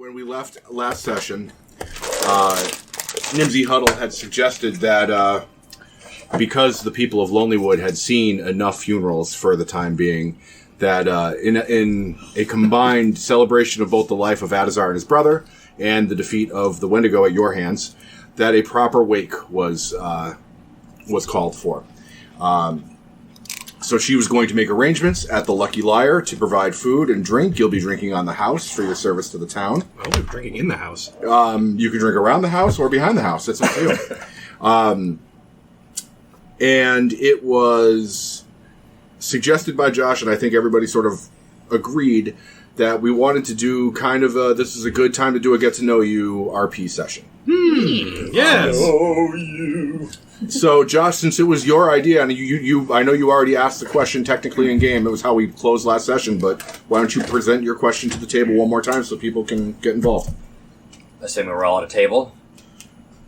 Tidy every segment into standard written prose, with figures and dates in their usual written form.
when we left last session, Nimsy Huddle had suggested that because the people of Lonelywood had seen enough funerals for the time being, that in a combined celebration of both the life of Adazar and his brother and the defeat of the Wendigo at your hands, that a proper wake was called for. So she was going to make arrangements at the Lucky Liar to provide food and drink. You'll be drinking on the house for your service to the town. Oh, we're drinking in the house. You can drink around the house or behind the house. That's up to you. And it was suggested by Josh, and I think everybody sort of agreed, that we wanted to do kind of this is a good time to do a get-to-know-you RP session. Yes. Oh, you. So, Josh, since it was your idea, and I know you already asked the question technically in game. It was how we closed last session, but why don't you present your question to the table one more time so people can get involved? Assuming we're all at a table,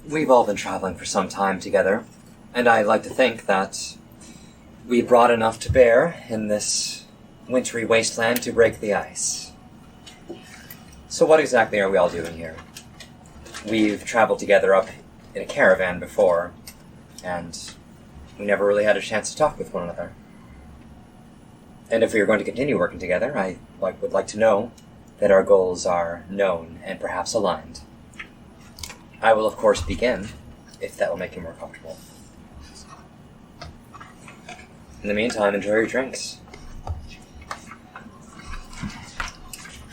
we've all been traveling for some time together, and I'd like to think that we brought enough to bear in this wintry wasteland to break the ice. So what exactly are we all doing here? We've traveled together up in a caravan before, and we never really had a chance to talk with one another. And if we are going to continue working together, I would like to know that our goals are known and perhaps aligned. I will, of course, begin, if that will make you more comfortable. In the meantime, enjoy your drinks.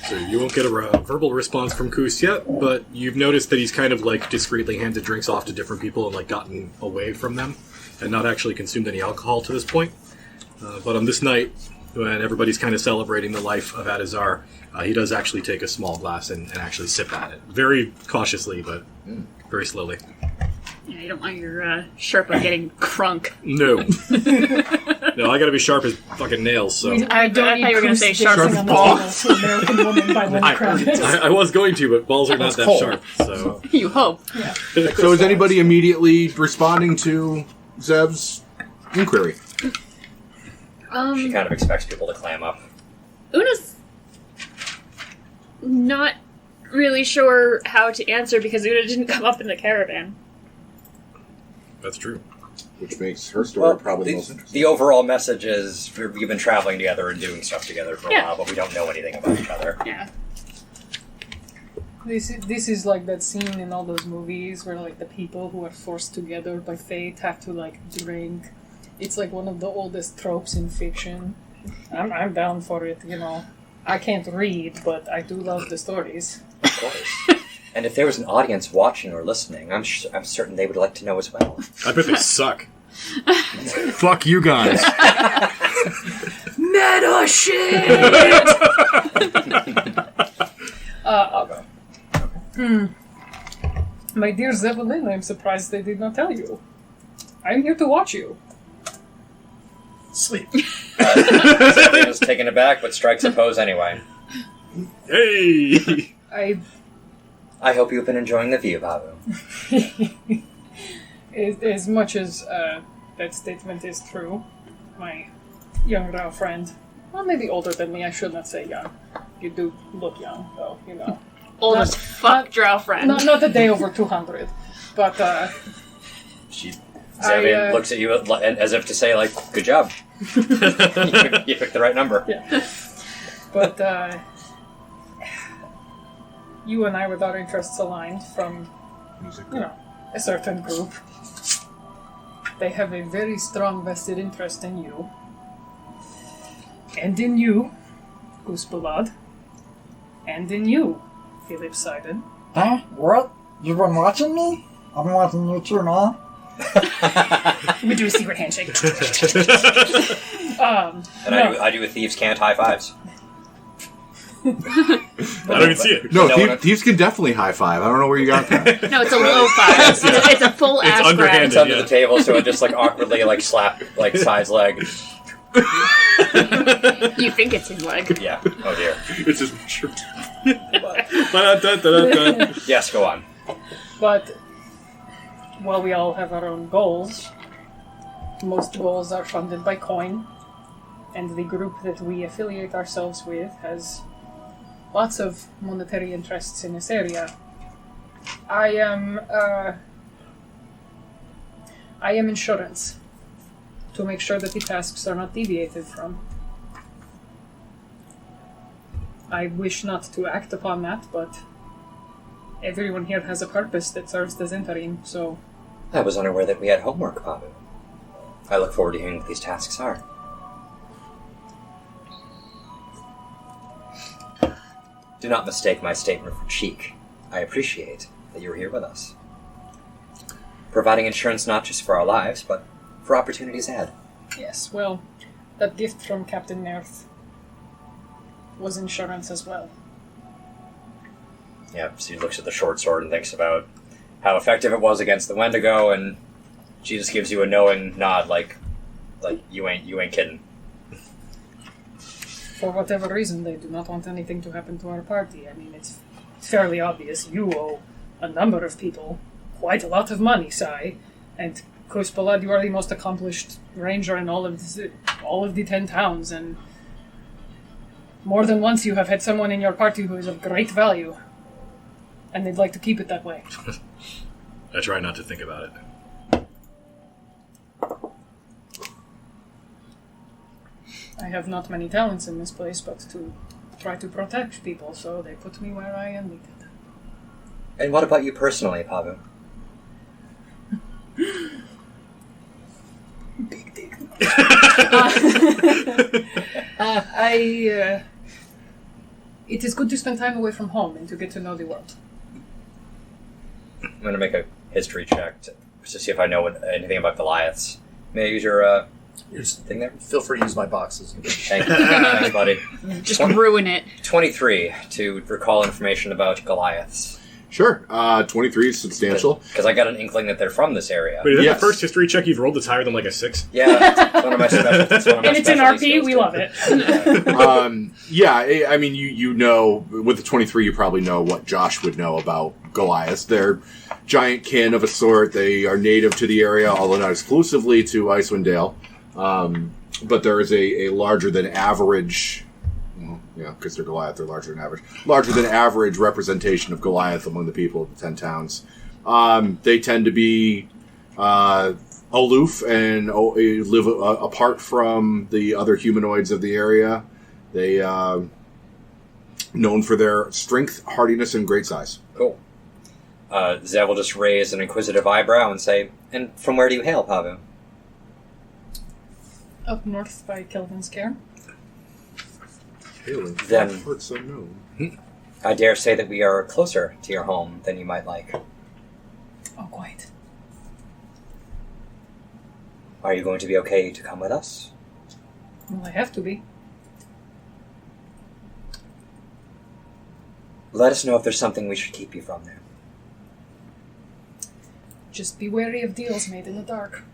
So you won't get a verbal response from Koos yet, but you've noticed that he's kind of discreetly handed drinks off to different people and gotten away from them and not actually consumed any alcohol to this point. But on this night, when everybody's kind of celebrating the life of Adazar, he does actually take a small glass and actually sip at it. Very cautiously, but very slowly. Yeah, you don't want your Sherpa getting crunk. No. No, I gotta be sharp as fucking nails, so... I thought you were going to say sharp as balls. American woman by Lenny Kravitz. I was going to, but balls are not that sharp, so... You hope. Yeah. So is anybody immediately responding to Zev's inquiry? She kind of expects people to clam up. Una's not really sure how to answer because Una didn't come up in the caravan. That's true. Which makes her story probably the most interesting. The overall message is we've been traveling together and doing stuff together for a while, but we don't know anything about each other. Yeah. This is like that scene in all those movies where the people who are forced together by fate have to drink. It's one of the oldest tropes in fiction. I'm down for it, I can't read, but I do love the stories. Of course. And if there was an audience watching or listening, I'm certain they would like to know as well. I bet they suck. Fuck you guys. Meta shit! My dear Zeppelin, I'm surprised they did not tell you. I'm here to watch you. Sleep. Zeppelin is taken aback, but strikes a pose anyway. Hey! I hope you've been enjoying the view, Babu. As much as that statement is true, my young Rao friend, well, maybe older than me, I should not say young. You do look young, though, Old as fuck, drow friend. Not a day over 200, but Zevian looks at you as if to say, good job. You picked the right number. Yeah. But, you and I, with our interests aligned from, a certain group. They have a very strong vested interest in you. And in you, Goosebalad. And in you, Philip Sidon. Huh? What? You've been watching me? I've been watching you too, man. We do a secret handshake. And I do a thieves can't high fives. I don't even see it. No, thieves can definitely high five. I don't know where you got that. No, it's a low five. It's a full ass grab. underhanded. It's under the table, so it just awkwardly slap side's leg. You think it's his leg. Yeah. Oh dear. It's his shirt. Yes, go on. But while we all have our own goals, most goals are funded by coin, and the group that we affiliate ourselves with has lots of monetary interests in this area. I am insurance to make sure that the tasks are not deviated from. I wish not to act upon that, but everyone here has a purpose that serves as interim, so... I was unaware that we had homework, Babu. I look forward to hearing what these tasks are. Do not mistake my statement for cheek. I appreciate that you are here with us. Providing insurance not just for our lives, but for opportunities ahead. Yes, well, that gift from Captain Nerth was insurance as well. Yeah, so he looks at the short sword and thinks about how effective it was against the Wendigo, and she just gives you a knowing nod, like you ain't kidding. For whatever reason, they do not want anything to happen to our party. I mean, it's fairly obvious. You owe a number of people quite a lot of money, Sai, and Kuspalad, you are the most accomplished ranger in all of the 10 towns, and more than once you have had someone in your party who is of great value, and they'd like to keep it that way. I try not to think about it. I have not many talents in this place, but to try to protect people, so they put me where I am needed. And what about you personally, Pabu? Big dick. It is good to spend time away from home and to get to know the world. I'm going to make a history check to see if I know anything about Goliaths. May I use your thing there? Feel free to use my boxes. Thank you. Thanks, buddy. Just ruin it. 23 to recall information about Goliaths. Sure. 23 is substantial. Because I got an inkling that they're from this area. Wait, is that Yes. the first history check you've rolled that's higher than like a 6? Yeah, that's one of my specialties. And it's in RP, we love it. I mean, you know, with the 23, you probably know what Josh would know about Goliaths. They're giant kin of a sort. They are native to the area, although not exclusively to Icewind Dale. But there is a larger than average... Yeah, because they're Goliath, they're larger than average. Larger than average representation of Goliath among the people of the 10 towns. They tend to be aloof and live apart from the other humanoids of the area. They known for their strength, hardiness, and great size. Cool. Zev will just raise an inquisitive eyebrow and say, "And from where do you hail, Pavu?" Up north by Kelvin's Care. Then- Parts unknown. I dare say that we are closer to your home than you might like. Oh, quite. Are you going to be okay to come with us? Well, I have to be. Let us know if there's something we should keep you from there. Just be wary of deals made in the dark.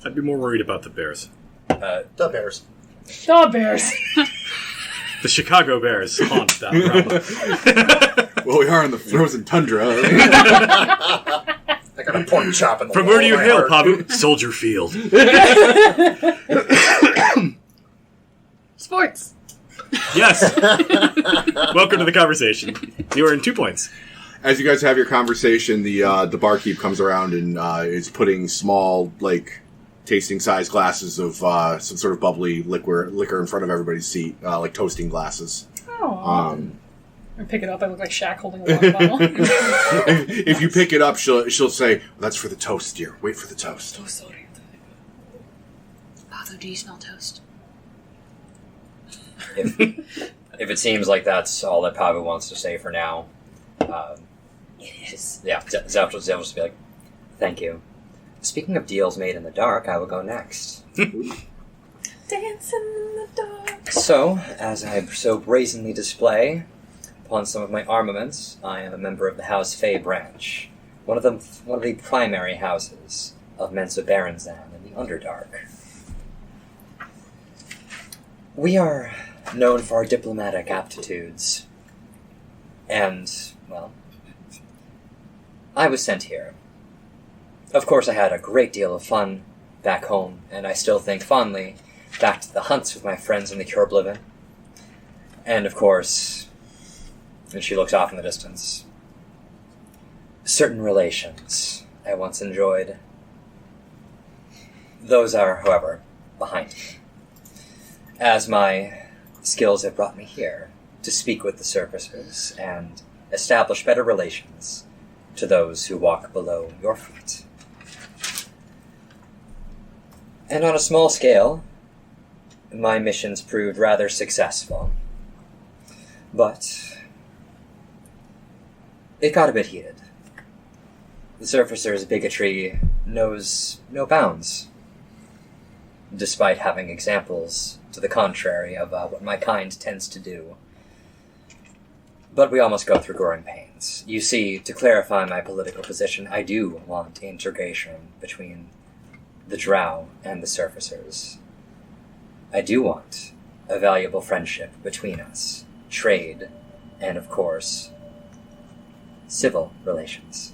I'd be more worried about the Bears. The Bears. The Bears! The Chicago Bears haunt that realm. Well, we are in the frozen tundra. I got a pork chop in the From wall where do you of my hail, heart. Pabu? Soldier Field. Sports. Yes. Welcome to the conversation. You earn 2 points. As you guys have your conversation, the barkeep comes around and is putting small, like, tasting-sized glasses of some sort of bubbly liquor in front of everybody's seat, like toasting glasses. Oh. I pick it up, I look like Shaq holding a water bottle. If you pick it up, she'll say, "That's for the toast, dear. Wait for the toast." Oh, sorry. Father, do you smell toast? If it seems like that's all that Pavu wants to say for now, It is. yeah, Zev will just be like, "Thank you. Speaking of deals made in the dark, I will go next." Dancing in the dark. So, as I so brazenly display upon some of my armaments, I am a member of the House Fey branch, one of the primary houses of Mensa Baranzan in the Underdark. We are known for our diplomatic aptitudes, and, well, I was sent here. Of course, I had a great deal of fun back home, and I still think fondly back to the hunts with my friends in the Cure Oblivion. And of course, and she looks off in the distance, certain relations I once enjoyed. Those are, however, behind me. As my skills have brought me here to speak with the surfacers and establish better relations to those who walk below your feet. And on a small scale, my missions proved rather successful. But it got a bit heated. The surfacers' bigotry knows no bounds, despite having examples to the contrary of what my kind tends to do. But we all must go through growing pains. You see, to clarify my political position, I do want integration between the drow and the surfacers. I do want a valuable friendship between us, trade, and of course, civil relations.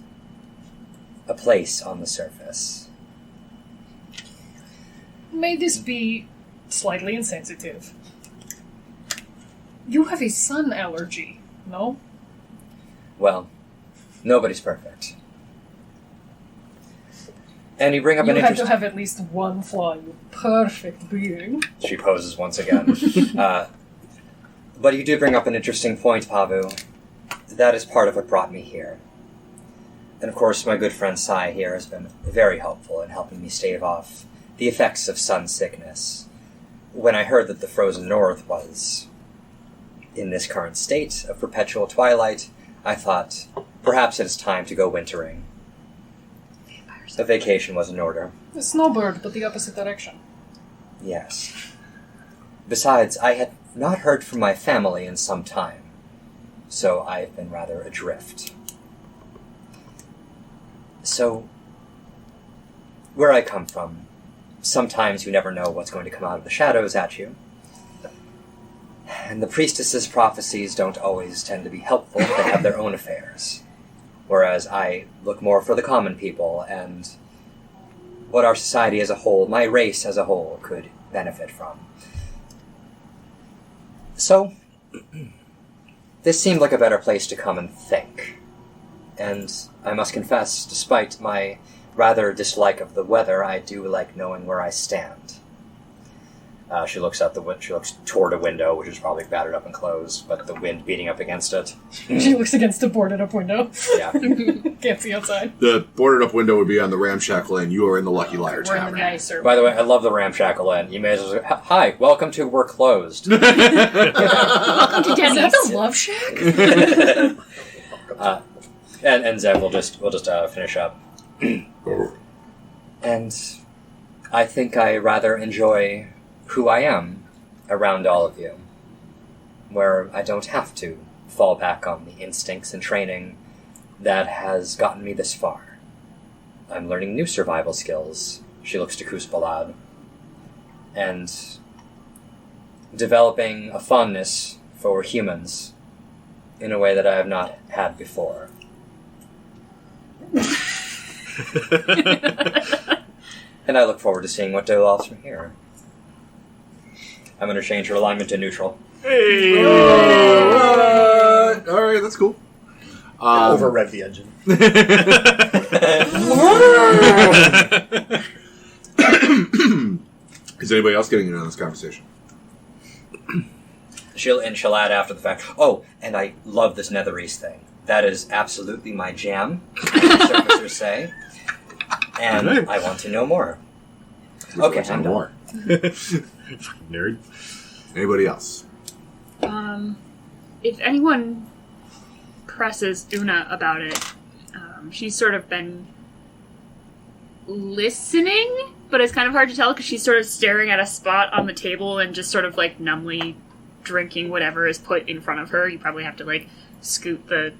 A place on the surface. May this be slightly insensitive. You have a sun allergy, no? Well, nobody's perfect. And you bring up You an had interesting... to have at least one flaw, you perfect being. She poses once again. But you do bring up an interesting point, Pavu. That is part of what brought me here. And of course, my good friend Sai here has been very helpful in helping me stave off the effects of sun sickness. When I heard that the frozen north was in this current state of perpetual twilight, I thought, perhaps it is time to go wintering. A vacation was in order. A snowbird, but the opposite direction. Yes. Besides, I had not heard from my family in some time, so I've been rather adrift. So, where I come from, sometimes you never know what's going to come out of the shadows at you. And the priestess's prophecies don't always tend to be helpful. They have their own affairs. Whereas I look more for the common people and what our society as a whole, my race as a whole, could benefit from. So, this seemed like a better place to come and think. And I must confess, despite my rather dislike of the weather, I do like knowing where I stand. She looks toward a window, which is probably battered up and closed, but the wind beating up against it. She looks against a boarded up window. Yeah. Can't see outside. The boarded up window would be on the ramshackle inn. You are in the Lucky Liar We're in the Tavern. nicer. By the way, I love the ramshackle inn. You may as well say, hi, welcome to We're Closed. Welcome to Is Denny's. that the love shack? And Zev will just finish up. And I think I rather enjoy who I am around all of you, where I don't have to fall back on the instincts and training that has gotten me this far. I'm learning new survival skills, she looks to Kuspalad, and developing a fondness for humans in a way that I have not had before. And I look forward to seeing what develops from here. I'm going to change her alignment to neutral. Hey! What? All right, that's cool. Overread the engine. Is anybody else getting in on this conversation? She'll add after the fact, oh, and I love this Netherese thing. That is absolutely my jam, as the surfacers say. And Right. I want to know more. Okay, I'm done. more. Fucking nerd. Anybody else? If anyone presses Una about it, she's sort of been listening, but it's kind of hard to tell because she's sort of staring at a spot on the table and just sort of like numbly drinking whatever is put in front of her. You probably have to like scoot the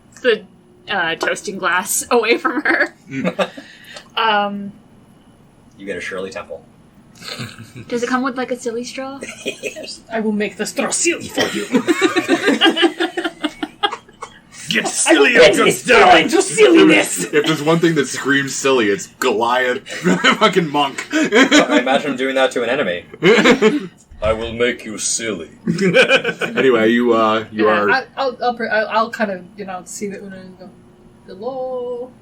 toasting glass away from her. You get a Shirley Temple. Does it come with like a silly straw? I will make the straw silly for you. Get silly, Uncle Stone! into silliness! If there's one thing that screams silly, it's Goliath, fucking monk. I imagine him doing that to an enemy. I will make you silly. Anyway, you are. I'll kind of see that Una and go, hello,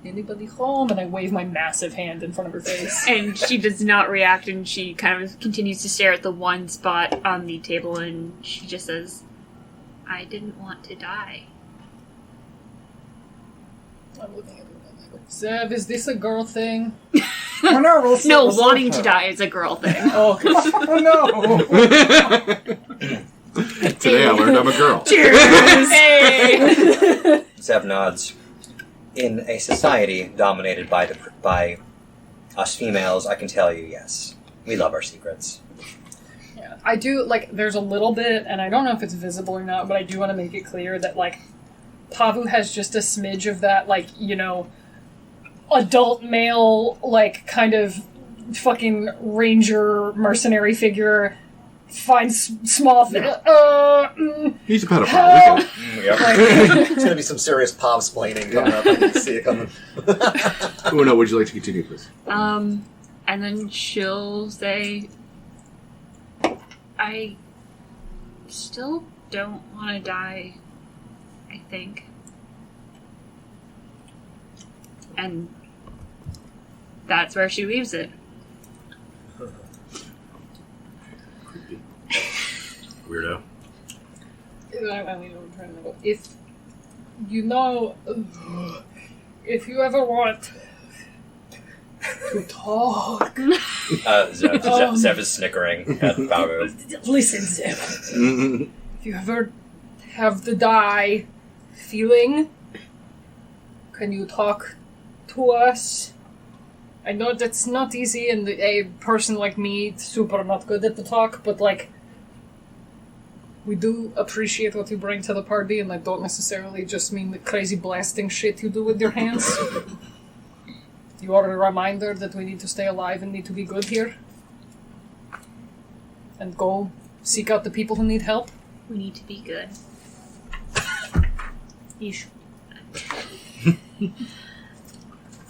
anybody home? And I wave my massive hand in front of her face. And she does not react, and she kind of continues to stare at the one spot on the table, and she just says, I didn't want to die. I'm looking at her and I go, Zev, is this a girl thing? Oh, no, No, wanting to die is a girl thing. Oh, Oh, no. Today I learned I'm a girl. Cheers! Hey! Zev nods. In a society dominated by us females, I can tell you, yes, we love our secrets. yeah. I do, there's a little bit, and I don't know if it's visible or not, but I do want to make it clear that, Pavu has just a smidge of that, adult male, kind of fucking ranger mercenary figure finds small thing. He's a pedophile. Yep. It's gonna be some serious pov-splaining coming up. You see it coming. Una, would you like to continue, please? And then she'll say, I still don't want to die, I think. And that's where she leaves it. Weirdo. I mean, I'm trying to go. If you ever want to talk, Zev is snickering at Pavu. listen, Zip. If you ever have the die feeling, can you talk to us? I know that's not easy, and a person like me, super not good at the talk, but we do appreciate what you bring to the party, and I don't necessarily just mean the crazy blasting shit you do with your hands. You are a reminder that we need to stay alive and need to be good here. And go seek out the people who need help. We need to be good. Yeesh.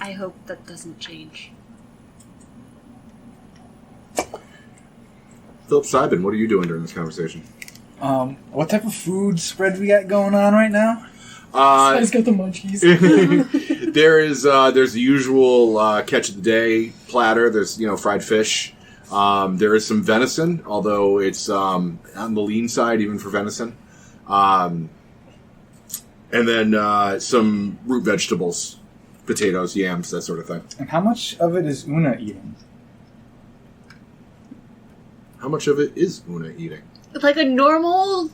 I hope that doesn't change. Philip Sybin, what are you doing during this conversation? What type of food spread we got going on right now? He's got the munchies. There's the usual catch of the day platter. There's fried fish. There is some venison, although it's on the lean side even for venison. And then some root vegetables, potatoes, yams, that sort of thing. And how much of it is Una eating? How much of it is Una eating? Like a normal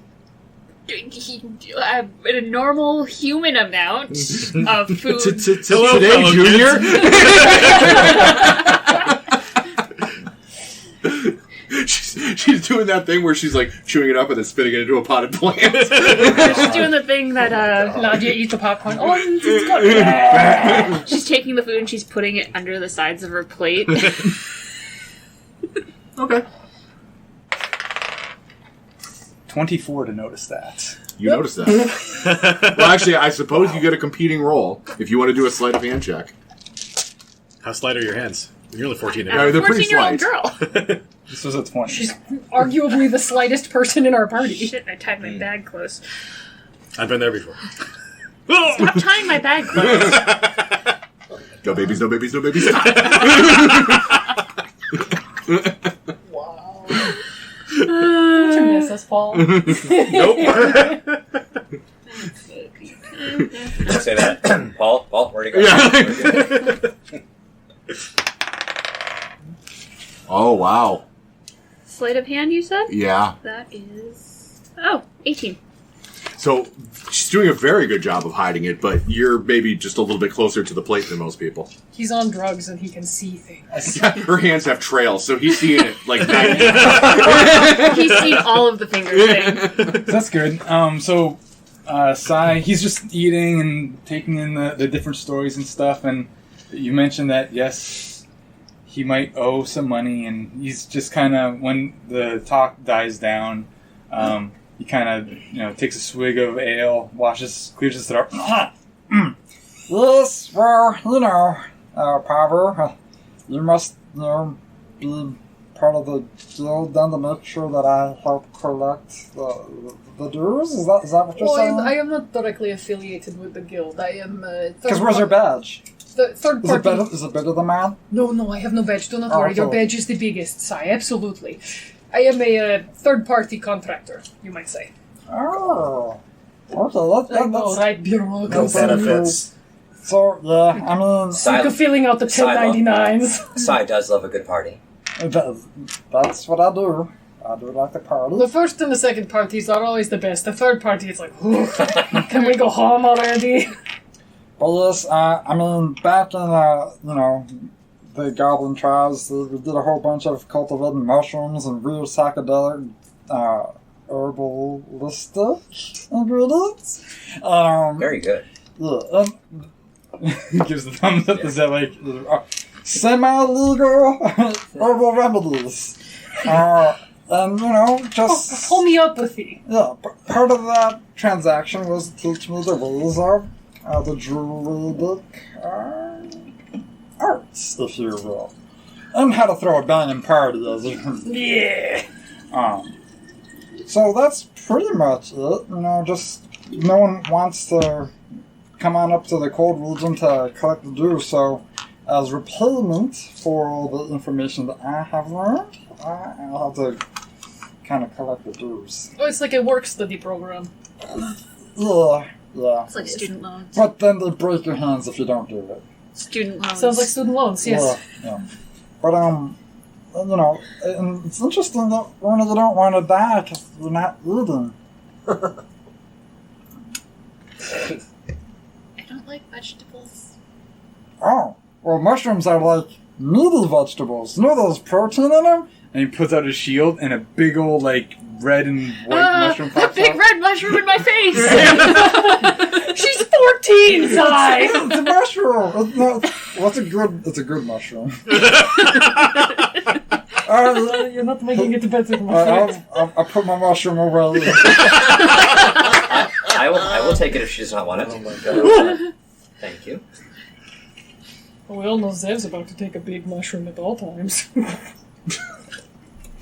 human amount of food. Today, Junior. She's doing that thing where she's chewing it up and then spitting it into a potted plant. She's doing the thing that Nadia eats the popcorn. Oh, it's good. she's taking the food and she's putting it under the sides of her plate. Okay. 24 to notice that. You noticed that. Well, actually, I suppose you get a competing roll if you want to do a sleight of hand check. How slight are your hands? You're only 14 Yeah, they're pretty 14-year-old slight. girl. This was a 20. She's arguably the slightest person in our party. Shit, I tied my bag close. I've been there before. Stop tying my bag close. No babies, no babies, no babies. Wow. Don't you miss us, Paul? Nope. Say that. Paul, where'd he go? Yeah. Oh, wow. Sleight of hand, you said? Yeah. That is... 18. So she's doing a very good job of hiding it, but you're maybe just a little bit closer to the plate than most people. He's on drugs and he can see things. Her hands have trails, so he's seeing it 90 times. He's seen all of the finger things. That's good. Sai, he's just eating and taking in the different stories and stuff, and you mentioned that, yes, he might owe some money, and he's just kind of, when the talk dies down, he kind of, takes a swig of ale, clears his throat. Yes, well, Pavel, you must, be part of the guild then to make sure that I help collect the dues? Is that what you're saying? I am not directly affiliated with the guild. I am. Because where's your badge? The third party. Is it better than mine? No, I have no badge. Do not worry. Your okay. badge is the biggest, Sai. Absolutely. I am a third-party contractor, you might say. Oh. Okay, I know, right, bureaucracy. No benefits. So, yeah, I mean... Sick of filling out the 1099s. Sai does love a good party. That's what I do. I do like the party. The first and the second parties are always the best. The third party is like, ooh, can we go home already? But yes, I mean, back in, the Goblin Tribes, we did a whole bunch of cultivating mushrooms and weird psychedelic, herbalistic ingredients. Very good. Yeah, He gives the thumbs up. Is that like... semi-legal herbal remedies. And, just... Homeopathy. Yeah, part of that transaction was to teach me the ways of the druidic arts, if you will. And how to throw a banging party, as you Yeah. So that's pretty much it. Just no one wants to come on up to the cold region to collect the dues, so as repayment for all the information that I have learned, I'll have to kind of collect the dues. Oh, it's like a work study program. Yeah. It's like student loans. But then they break your hands if you don't do it. Student loans. Sounds like student loans, yes. Yeah. But, and it's interesting that one of you don't want to die because you're not eating. I don't like vegetables. Oh, well, mushrooms are like meaty vegetables. You know those protein in them? And he puts out his shield, and a big old, red and white mushroom A pops big out. red mushroom in my face! She's 14, Sai! It's a mushroom. It's a good mushroom. You're not making it better, my friend. I'll put my mushroom over here. I will take it if she does not want it. Oh my god. Thank you. We all know Zev's about to take a big mushroom at all times.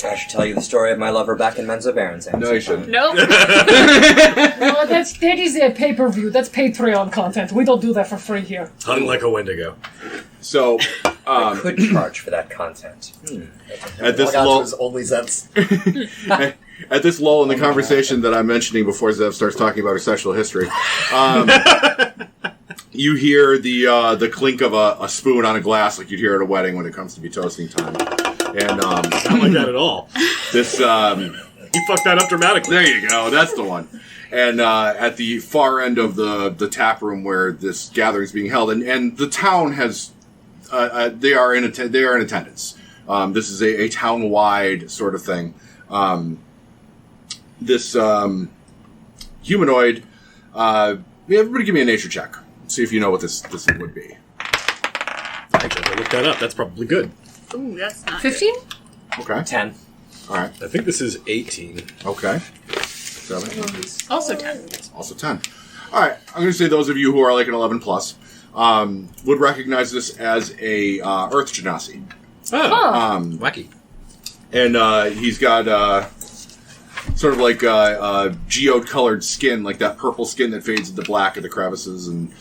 I should tell you the story of my lover back in Menzo Baron's. No, you shouldn't. Nope. No, that is a pay-per-view. That's Patreon content. We don't do that for free here. Hung like a Wendigo. So, I could charge for that content. at this Log on to lull, his OnlyZens. at this lull in the conversation that I'm mentioning before Zev starts talking about her sexual history, you hear the clink of a spoon on a glass like you'd hear at a wedding when it comes to be toasting time. And Not like that at all. this, You fucked that up dramatically. there you go, that's the one. And at the far end of the tap room where this gathering is being held, and the town has, they are in attendance. This is a town-wide sort of thing. This humanoid. Everybody, give me a nature check. See if you know what this would be. I gotta look that up. That's probably good. Ooh, that's not 15? Okay. 10. All right. I think this is 18. Okay. 7. good. Also 10. Also 10. All right. I'm going to say those of you who are like an 11 plus would recognize this as a Earth Genasi. Oh, wacky. And he's got sort of like geode-colored skin, like that purple skin that fades into black at the crevices. And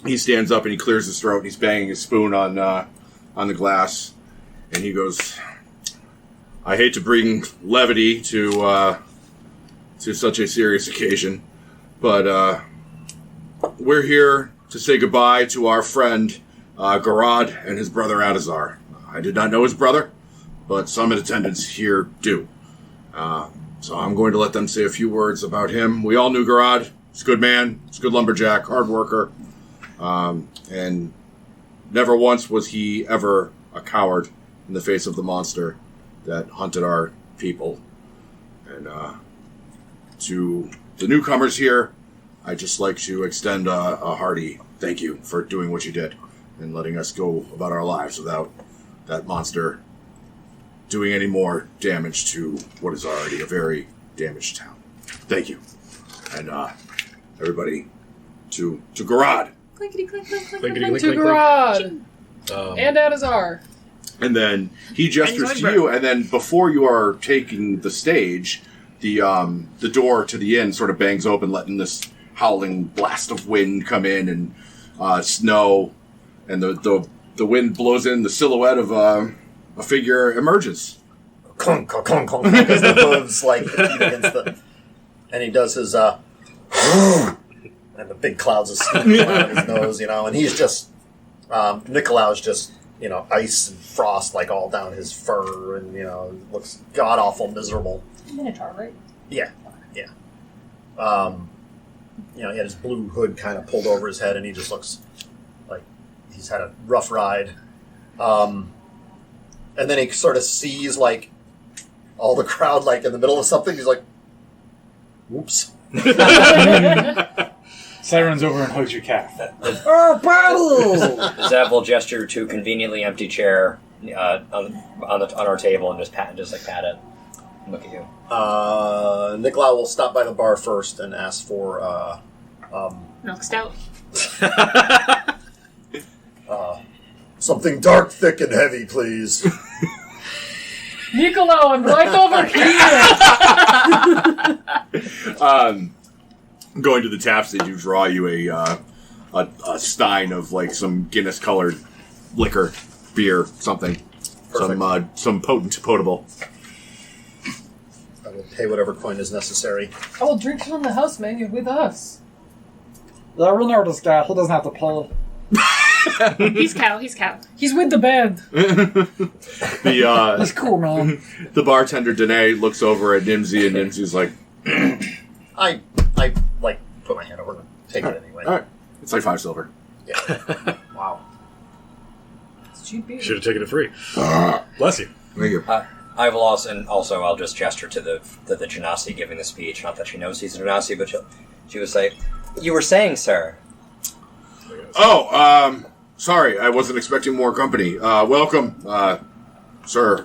he stands up and he clears his throat and he's banging his spoon on the glass. And he goes, I hate to bring levity to such a serious occasion, but we're here to say goodbye to our friend Garad and his brother Adazar. I did not know his brother, but some in attendance here do. So I'm going to let them say a few words about him. We all knew Garad. He's a good man. He's a good lumberjack, hard worker. And never once was he ever a coward in the face of the monster that hunted our people. And to the newcomers here, I'd just like to extend a hearty thank you for doing what you did and letting us go about our lives without that monster doing any more damage to what is already a very damaged town. Thank you. And everybody to Garad. Clinkety clink clink clink Clinkety clink. clink. To Garad! Um, And Adazar. And then he gestures to you, and then before you are taking the stage, the door to the inn sort of bangs open, letting this howling blast of wind come in, and snow, and the wind blows in. The silhouette of a figure emerges. Clunk, clunk, clunk, clunk, as the hooves like beat against the, and he does his and the big clouds of snow around his nose, and he's just Nicolaus just ice and frost like all down his fur, and looks god awful miserable. Minotaur, right? Yeah. He had his blue hood kind of pulled over his head, and he just looks like he's had a rough ride. And then he sort of sees like all the crowd like in the middle of something. He's like, "Whoops!" Siren's over and hugs your calf. Oh, battle! Zev will gesture to a conveniently empty chair on our table and just pat it. And look at you. Nikolai will stop by the bar first and ask for Milk stout. something dark, thick, and heavy, please. Nicolau, I'm right over here! Going to the taps, they do draw you a stein of like some Guinness-colored liquor, beer, something, some potable. I will pay whatever coin is necessary. I will drink from the house, man. You're with us. Yeah, we know this guy. He doesn't have to pay. He's cow. He's with the band. He's cool, man. The bartender, Danae, looks over at Nimsy, and Nimsy's like, I like put my hand over and take it anyway. all right. It's like 5 silver. Yeah. Wow. It's cheap beer. Should have taken it free. Bless you. Thank you. I will also I'll just gesture to the Genasi giving the speech. Not that she knows he's a Genasi, but she will say, "You were saying, sir." Oh, sorry, I wasn't expecting more company. Welcome, sir.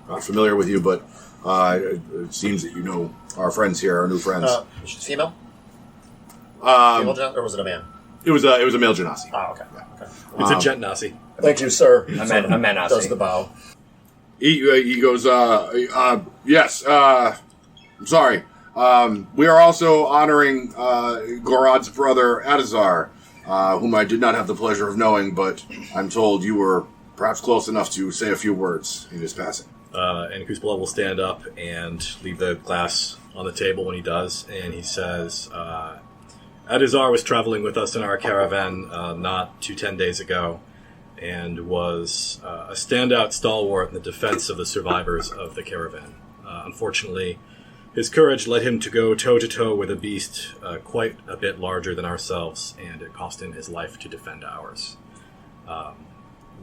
Not familiar with you, but it seems that you know our friends here, our new friends. She's female? Female or was it a man? It was a male Genasi. Oh, okay. It's a gent Nazi. Thank you, sir. A man Nazi. Does the bow. He goes, yes, I'm sorry. We are also honoring Gorad's brother, Adazar, whom I did not have the pleasure of knowing, but I'm told you were perhaps close enough to say a few words in his passing. And Kuzbala will stand up and leave the glass on the table when he does, and he says, Adazar was traveling with us in our caravan not 10 days ago, and was a standout stalwart in the defense of the survivors of the caravan. Unfortunately, his courage led him to go toe-to-toe with a beast quite a bit larger than ourselves, and it cost him his life to defend ours.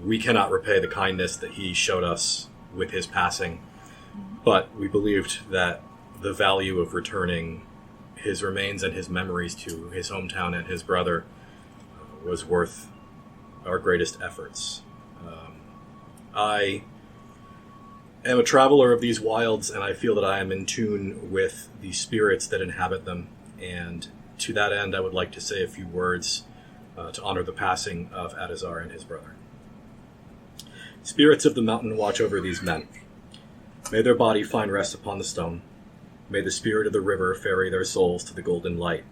We cannot repay the kindness that he showed us with his passing, but we believed that the value of returning his remains and his memories to his hometown and his brother was worth our greatest efforts. I am a traveler of these wilds, and I feel that I am in tune with the spirits that inhabit them, and to that end I would like to say a few words to honor the passing of Adazar and his brother. Spirits of the mountain watch over these men. May their body find rest upon the stone. May the spirit of the river ferry their souls to the golden light.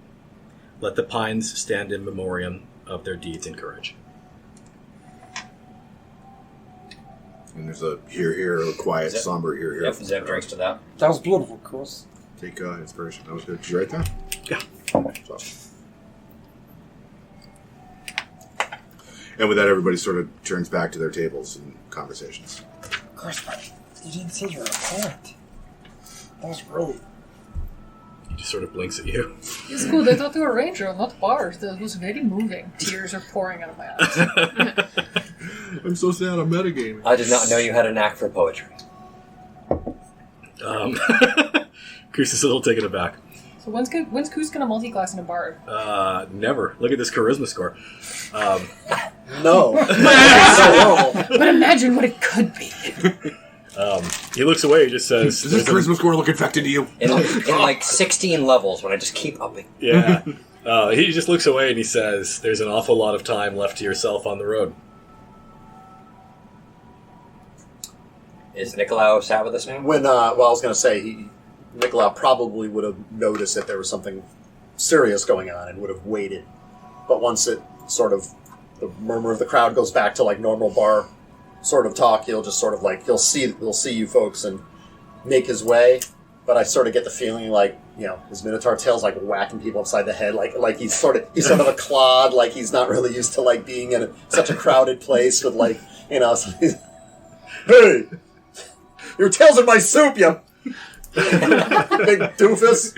Let the pines stand in memoriam of their deeds and courage. And there's a here, a quiet, somber here. Yep, Zev drinks to that. That was beautiful, Chris. Take inspiration. That was good. Did you write that? Yeah. That's awesome. And with that, everybody sort of turns back to their tables and conversations. Chris, you didn't say you were a poet. That was brilliant. He just sort of blinks at you. It's cool. They thought they were ranger, not bard. That was very moving. Tears are pouring out of my eyes. I'm so sad I'm metagaming. I did not know you had a knack for poetry. Kus is a little taken aback. So when's Koos gonna multi-class in a bard? Never. Look at this charisma score. No. But imagine what it could be. He looks away. He just says, Does this charisma score look infected to you? In like 16 levels when I just keep upping. Yeah. He just looks away and he says, there's an awful lot of time left to yourself on the road. Is Nicolau sat with us now? When, I was going to say, Nicolau probably would have noticed that there was something serious going on and would have waited. But once it sort of, the murmur of the crowd goes back to like normal bar sort of talk, he'll just sort of like, he'll see you folks and make his way. But I sort of get the feeling like, his Minotaur tail's like whacking people upside the head, like he's sort of a clod, like he's not really used to like being in such a crowded place with like, so he's, hey, your tail's in my soup, you big doofus.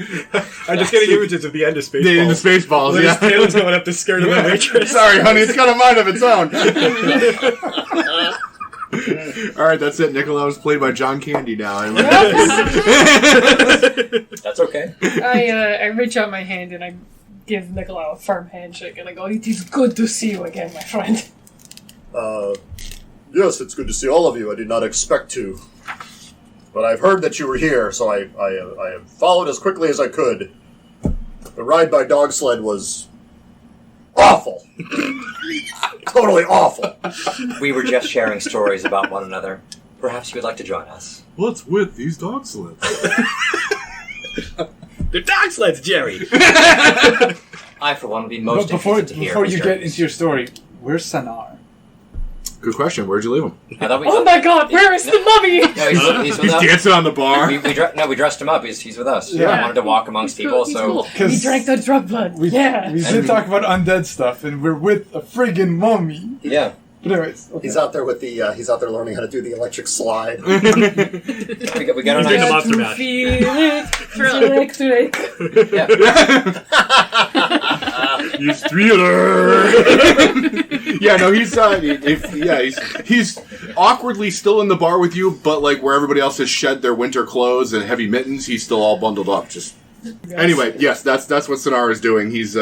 I'm just getting images of the end of Spaceballs. The end of Spaceballs, His yeah. tail's going up to scare the waitress. Sorry, honey, it's got a mind of its own. All right, that's it. Nicolau's played by John Candy now. That's okay. I reach out my hand and I give Nicolau a firm handshake and I go, "It is good to see you again, my friend." Yes, it's good to see all of you. I did not expect to. But I've heard that you were here, so I have followed as quickly as I could. The ride by dog sled was awful. Totally awful. We were just sharing stories about one another. Perhaps you would like to join us. What's with these dog sleds? They're dog sleds, Jerry! I, for one, would be most But before interested to hear you his get journeys. into your story, where's Sanar? Good question. Where'd you leave him? I thought we, Oh my god, where is the mummy? No, he's with He's us. dancing on the bar. We dressed him up. He's with us. Yeah. I wanted to walk amongst people, He's so cool. He drank the drug blood. We did talk about undead stuff, and we're with a friggin' mummy. yeah. But anyways, okay. He's out there with the. He's out there learning how to do the electric slide. We got a He's doing the nice. monster To mash. feel it, electric. Yeah. He's thriller. Yeah, no, he's awkwardly still in the bar with you, but like where everybody else has shed their winter clothes and heavy mittens, he's still all bundled up. Anyway, yes, that's what Sonar is doing. He's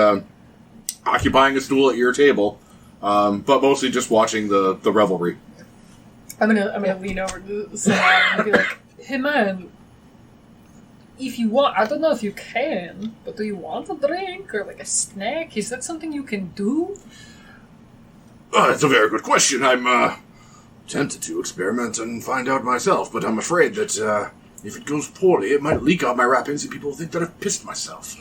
occupying a stool at your table, but mostly just watching the revelry. I'm gonna lean over to Sanar and be like, "Hey man, if you want, I don't know if you can, but do you want a drink or like a snack? Is that something you can do?" That's a very good question. I'm tempted to experiment and find out myself, but I'm afraid that if it goes poorly, it might leak out my wrappings and people will think that I've pissed myself.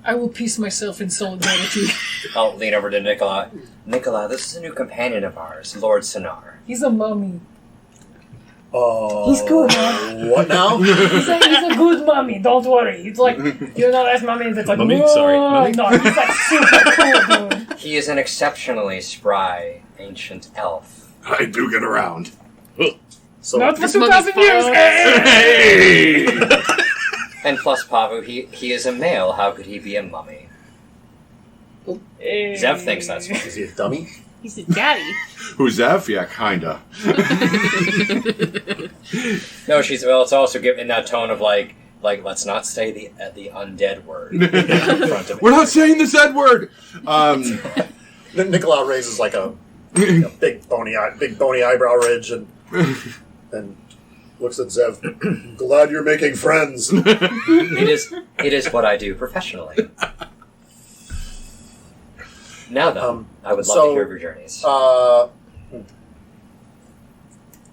I will piece myself in solidarity. I'll lean over to Nicola. Nicola, this is a new companion of ours, Lord Sonar. He's a mummy. He's good, man. What now? He's a good mummy. Don't worry. It's like that mummy that's like Mummy? "Whoa." Sorry, mummy? No, he's like super cool, dude. He is an exceptionally spry ancient elf. I do get around. So Not for This mummy's 2,000 years. fine. Hey! And plus, Pavu, he is a male. How could he be a mummy? Hey. Zev thinks that's fine. is he a dummy? He's a daddy. Who's Zev? Yeah, kinda. No, it's also given in that tone of like let's not say the undead word in front of We're not saying the Z word. Nicolau raises like a big bony eyebrow ridge and looks at Zev. Glad you're making friends. It is what I do professionally. Now then, I would love so, to hear of your journeys.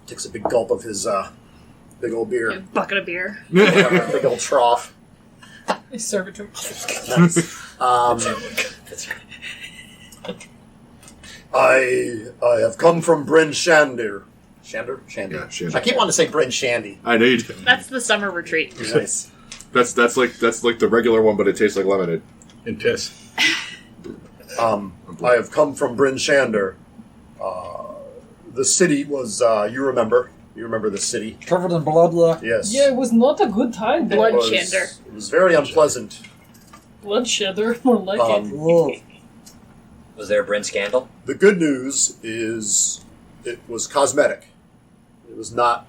Takes a big gulp of his big old A beer. bucket of beer. Big old trough. I serve it to him. Nice. I have come from Bryn Shandir. Shander? Yeah, Shander. I keep wanting to say Bryn Shandy. I know you do. That's the summer retreat. Nice. That's like the regular one, but it tastes like lemonade. And piss. I have come from Bryn Shander. The city was, you remember the city. Covered in blood, yeah. Yes. Yeah, it was not a good time. Blood It was- Shander. It was very unpleasant. Bloodshedder, more like it. Ugh. Was there a Bryn scandal? The good news is it was cosmetic. It was not,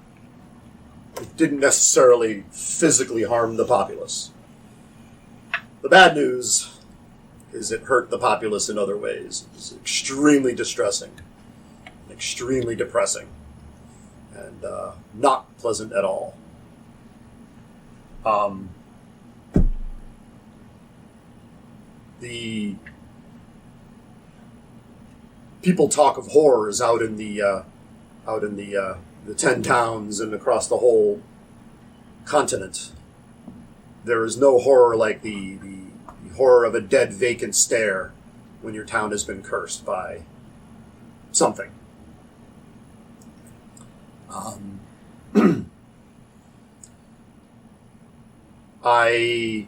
it didn't necessarily physically harm the populace. The bad news is it hurt the populace in other ways. It was extremely distressing, extremely depressing, and not pleasant at all. The people talk of horrors out in the the 10 towns and across the whole continent. There is no horror like the horror of a dead, vacant stare when your town has been cursed by something. I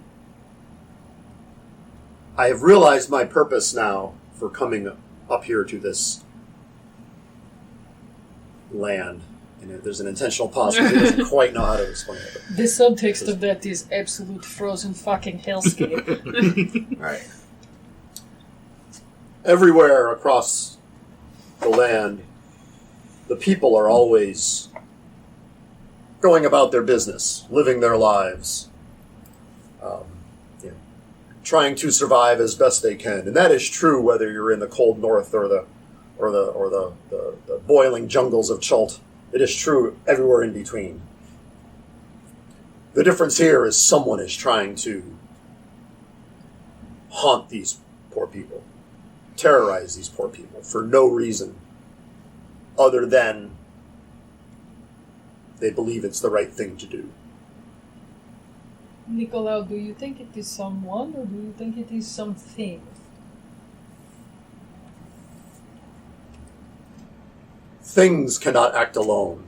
have realized my purpose now for coming up here to this land. And there's an intentional pause because he doesn't quite know how to explain it. The subtext of that is absolute frozen fucking hellscape. Right. Everywhere across the land, the people are always going about their business, living their lives, trying to survive as best they can, and that is true whether you're in the cold north or the boiling jungles of Chult. It is true everywhere in between. The difference here is someone is trying to haunt these poor people, terrorize these poor people for no reason other than they believe it's the right thing to do. Nicolau, do you think it is someone or do you think it is something? Things cannot act alone.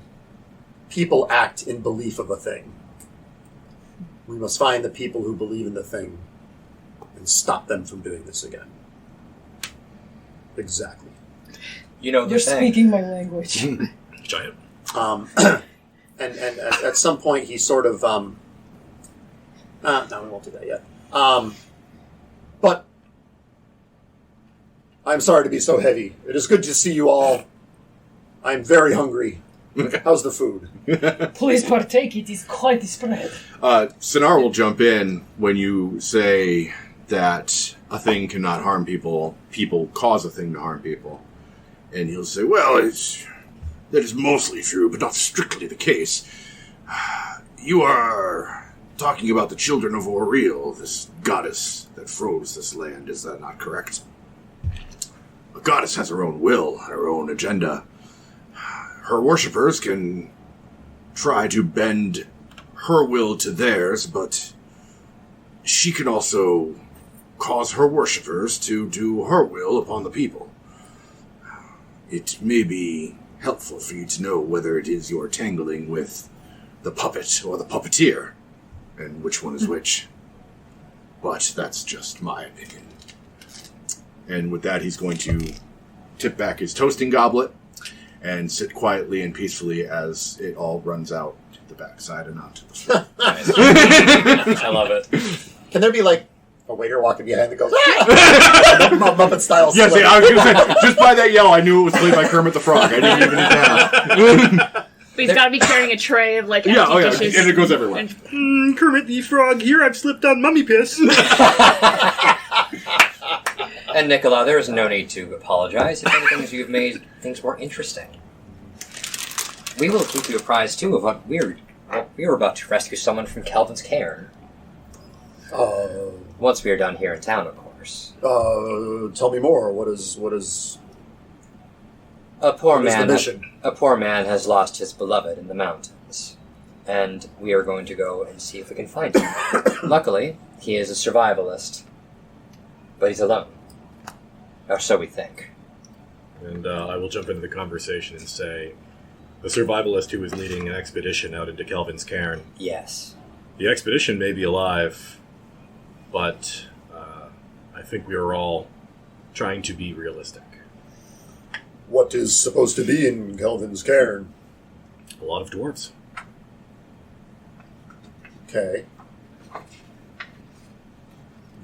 People act in belief of a thing. We must find the people who believe in the thing and stop them from doing this again. Exactly. You know the You're thing. speaking my language. Giant. And at some point he sort of no, we won't do that yet. But I'm sorry to be so heavy. It is good to see you all. I'm very hungry. How's the food? Please partake, it is quite a spread. Sinar will jump in when you say that a thing cannot harm people, people cause a thing to harm people. And he'll say, well, that is mostly true, but not strictly the case. You are talking about the children of Oriel, this goddess that froze this land, is that not correct? A goddess has her own will, her own agenda. Her worshippers can try to bend her will to theirs, but she can also cause her worshippers to do her will upon the people. It may be helpful for you to know whether it is you're tangling with the puppet or the puppeteer, and which one is which. But that's just my opinion. And with that, he's going to tip back his toasting goblet and sit quietly and peacefully as it all runs out to the backside and onto the floor. I love it. Can there be like a waiter walking behind that goes, ah! Muppet style? Yes, yeah, I was going to say, just by that yell, I knew it was played by Kermit the Frog. I didn't even need to ask. But he's got to be carrying a tray of like empty dishes. And it goes everywhere. And Kermit the Frog, here I've slipped on mummy piss. And Nicolau, there is no need to apologize if anything you've made things more interesting. We will keep you apprised too of what we were about to rescue someone from Calvin's cairn. Once we are done here in town, of course. Tell me more. What is A poor what is the man. mission? A poor man has lost his beloved in the mountains, and we are going to go and see if we can find him. Luckily, he is a survivalist, but he's alone. Or so we think. And I will jump into the conversation and say, the survivalist who is leading an expedition out into Kelvin's cairn. Yes. The expedition may be alive, but I think we are all trying to be realistic. What is supposed to be in Kelvin's cairn? A lot of dwarves. Okay.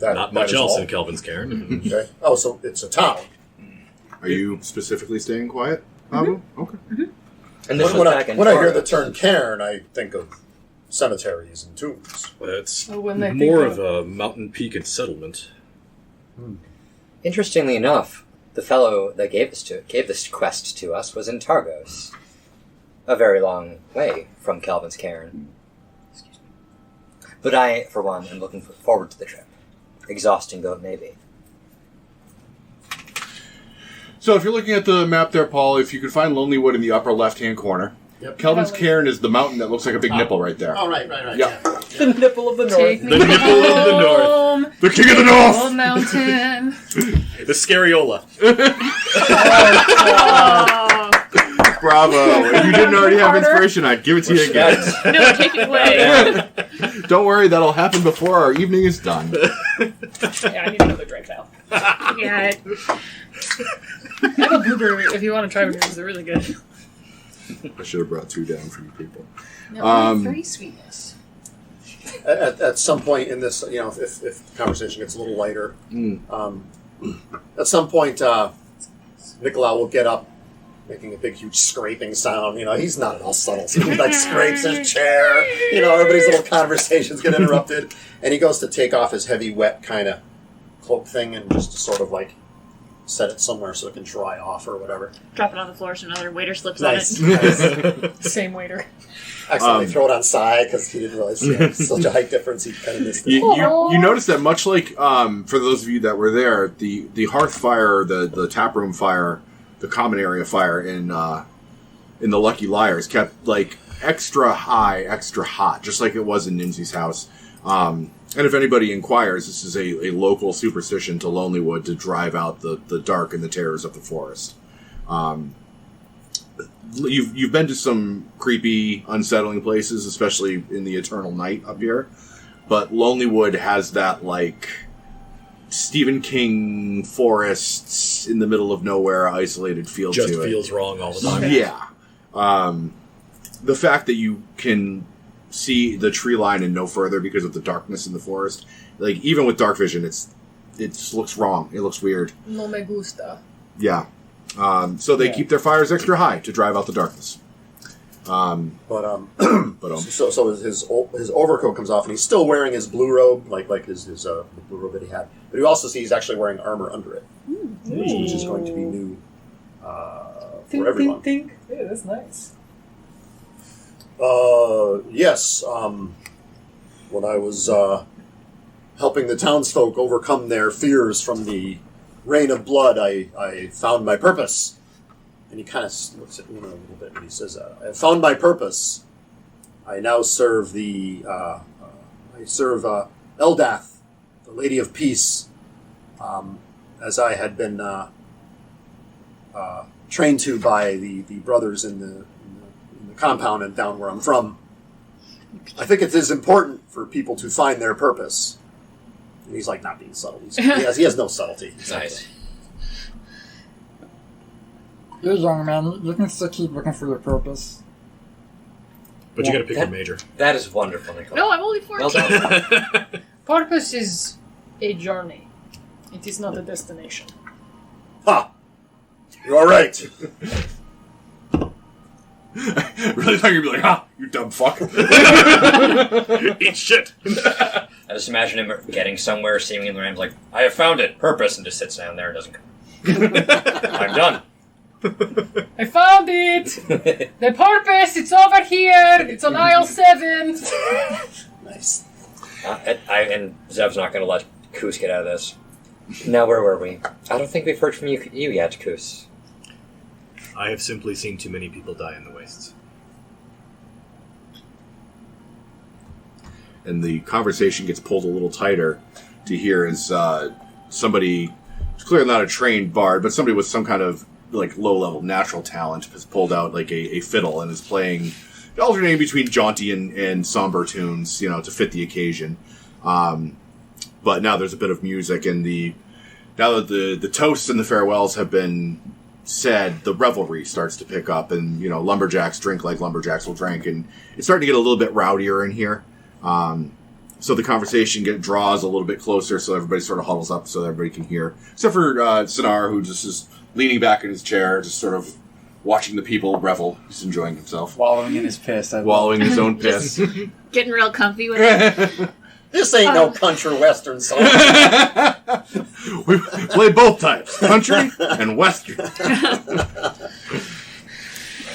Not much is else all? in Kelvin's cairn. Okay. Oh, so it's a town. Are you specifically staying quiet, Abu? Okay. And this was When back in I hear Taurus. the term cairn, I think of cemeteries and tombs. It's So when they more think of a mountain peak and settlement. Interestingly enough, the fellow that gave this quest to us was in Targos, a very long way from Calvin's cairn. Excuse me. But I, for one, am looking forward to the trip, exhausting though it may be. So if you're looking at the map there, Paul, if you could find Lonelywood in the upper left-hand corner, Kelvin's cairn is the mountain that looks like a big nipple right there. Oh, right. Yeah. Yeah. The nipple of the Take north. me The nipple of the north. home, The king of the north! old mountain. The Scariola. Oh, Bravo. If you didn't already have inspiration, I'd give it to you again. no, take it away. Don't worry, that'll happen before our evening is done. Yeah, I need another drink now. Yeah. I have a blueberry if you want to try blueberries. They're really good. I should have brought 2 down for you people. No, 3 sweetness. At some point in this, if the conversation gets a little lighter, at some point, Nicolau will get up, making a big, huge scraping sound. He's not at all subtle. So he scrapes his chair. Everybody's little conversations get interrupted, and he goes to take off his heavy, wet kind of cloak thing and just sort of set it somewhere so it can dry off or whatever. Drop it on the floor so another waiter slips Nice. on it. Same waiter. Accidentally throw it on Sai because he didn't realize such a height difference. He kind of missed it. You notice that much like, for those of you that were there, the hearth fire, the tap room fire, the common area fire in the Lucky Liars kept extra high, extra hot, just like it was in Ninzi's house. And if anybody inquires, this is a local superstition to Lonelywood to drive out the dark and the terrors of the forest. You've been to some creepy, unsettling places, especially in the eternal night up here. But Lonelywood has that, Stephen King forests in the middle of nowhere, isolated feel Just to it. feels wrong all the time. Yeah. The fact that you can see the tree line and no further because of the darkness in the forest, even with dark vision, it just looks wrong. It looks weird. No me gusta. Yeah. So they keep their fires extra high to drive out the darkness. So his overcoat comes off, and he's still wearing his blue robe, like his the blue robe that he had. But you also see he's actually wearing armor under it, which is going to be new for everyone. Think. Yeah, that's nice. Yes. When I was helping the townsfolk overcome their fears from the rain of blood, I found my purpose. And he kind of looks at Una a little bit when he says that. I found my purpose. I now serve Eldath, the Lady of Peace, as I had been trained to by the brothers in the compound and down where I'm from. I think it is important for people to find their purpose. And he's not being subtle. He has no subtlety. Nice. You young man, you can still keep looking for your purpose. But you gotta pick your major. That is wonderful, Nicole. No, I'm only 14. Well done. Purpose is a journey. It is not a destination. Ha! You are right. Really thought you'd be you dumb fuck. Eat shit. I just imagine him getting somewhere, seeing in the rams, I have found it, purpose, and just sits down there and doesn't come. I'm done. I found it! The purpose, it's over here! It's on aisle 7! Nice. And Zev's not going to let Koos get out of this. Now, where were we? I don't think we've heard from you yet, Koos. I have simply seen too many people die in the wastes. And the conversation gets pulled a little tighter to hear as somebody, it's clearly not a trained bard, but somebody with some kind of low-level natural talent has pulled out a fiddle and is playing, alternating between jaunty and somber tunes, to fit the occasion. But now there's a bit of music, and now that the toasts and the farewells have been said, the revelry starts to pick up, and lumberjacks drink like lumberjacks will drink, and it's starting to get a little bit rowdier in here. So the conversation draws a little bit closer, so everybody sort of huddles up so everybody can hear, except for Sinar, who just is leaning back in his chair, just sort of watching the people revel. He's enjoying himself, Wallowing in his piss. wallowing in his own piss. Getting real comfy with it. This ain't no country western song. We play both types, country and western.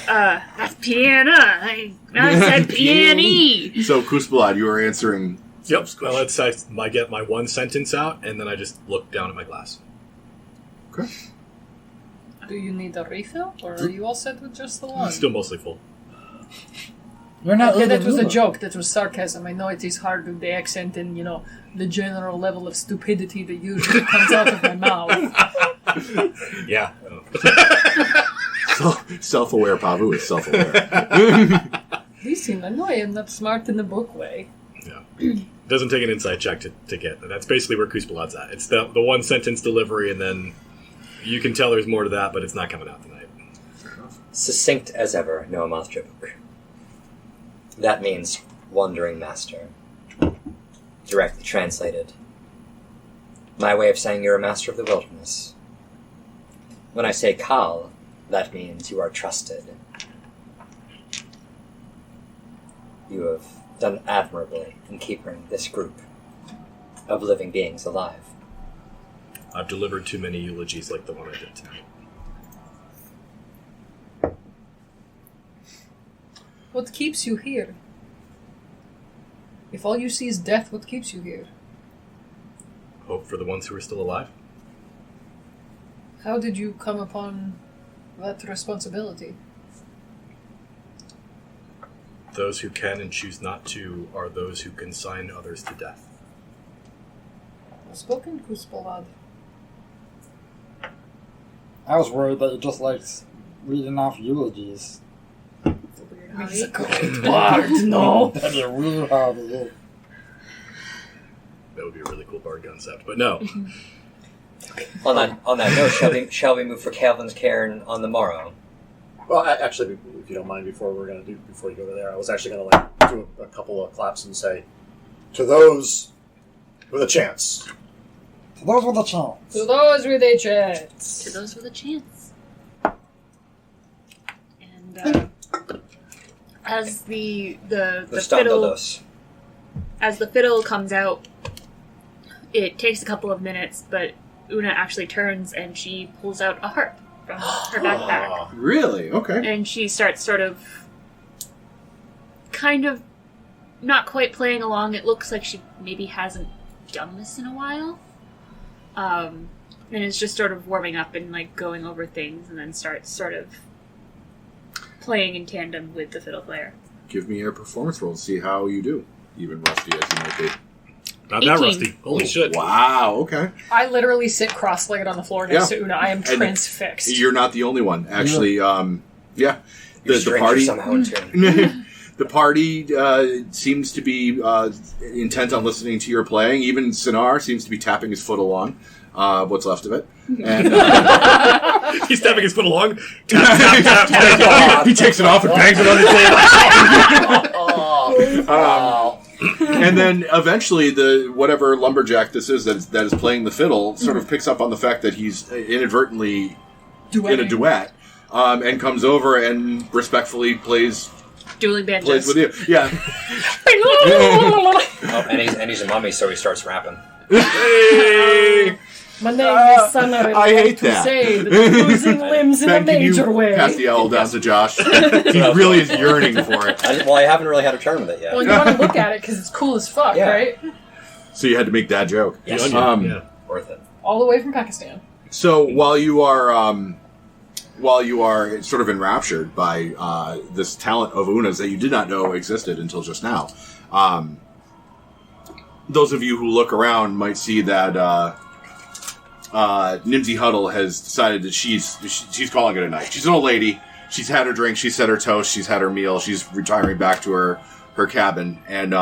That's piano. I said piano. So Kusbalad, you were answering. Yep. Well, I get my one sentence out, and then I just look down at my glass. Okay. Do you need a refill, or are you all set with just the one? Still mostly full. You're not Okay, that eating was a Uber. joke. That was sarcasm. I know it is hard with the accent and, the general level of stupidity that usually comes out of my mouth. Yeah. Self-aware Pavu is self-aware. Listen, I know I am not smart in the book way. Yeah. Doesn't take an insight check to get that. That's basically where Kuspalad's at. It's the one sentence delivery, and then you can tell there's more to that, but it's not coming out tonight. Succinct as ever, Noah Mothjabuk. That means wandering master. Directly translated. My way of saying you're a master of the wilderness. When I say Kal, that means you are trusted. You have done admirably in keeping this group of living beings alive. I've delivered too many eulogies like the one I did tonight. What keeps you here? If all you see is death, what keeps you here? Hope for the ones who are still alive. How did you come upon that responsibility? Those who can and choose not to are those who consign others to death. Well spoken, Kuspalad. I was worried that you just liked reading off eulogies. He's a great bard, no? That'd be really hard to do. That would be a really cool bard concept, but no. On that note, shall we move for Calvin's cairn on the morrow? Well, actually, if you don't mind, before you go to there, I was actually going to do a couple of claps and say, to those with a chance. To those with a chance. To those with a chance. To those with a chance. And as the fiddle Dos. as the fiddle comes out, it takes a couple of minutes, but Una actually turns and she pulls out a harp from her backpack. Really? Okay. And she starts sort of kind of not quite playing along. It looks like she maybe hasn't done this in a while. And is just sort of warming up and like going over things, and then starts sort of playing in tandem with the fiddle player. Give me a performance roll to see how you do, even rusty as you might be. Not that 18. rusty. Holy shit. Wow, okay. I literally sit cross-legged on the floor next to Una. I am And transfixed. You're not the only one. Actually, yeah. Your The strings are party... somehow in tune. The party seems to be intent on listening to your playing. Even Sinar seems to be tapping his foot along, what's left of it. And He's tapping his foot along. Tap, tap, tap, tap. he takes it off and bangs it on the table. Wow. And then eventually, the whatever lumberjack this is that is playing the fiddle sort of picks up on the fact that he's inadvertently in a duet, and comes over and respectfully plays Dueling banjos. with you. Yeah. Oh, and he's a mummy, so he starts rapping. Hey! My name is Sana. I hate to that. say that I'm losing limbs in a Ben, can you major way. pass the owl down to Josh? He really is yearning for it. I haven't really had a turn with it yet. Well, you want to look at it because it's cool as fuck, Yeah. right? So you had to make that joke. Yes. The onion, Um, yeah. Worth it. All the way from Pakistan. So while you are sort of enraptured by this talent of Una's that you did not know existed until just now, those of you who look around might see that Nimsy Huddle has decided that she's calling it a night. She's an old lady. She's had her drink. She's set her toast. She's had her meal. She's retiring back to her cabin. And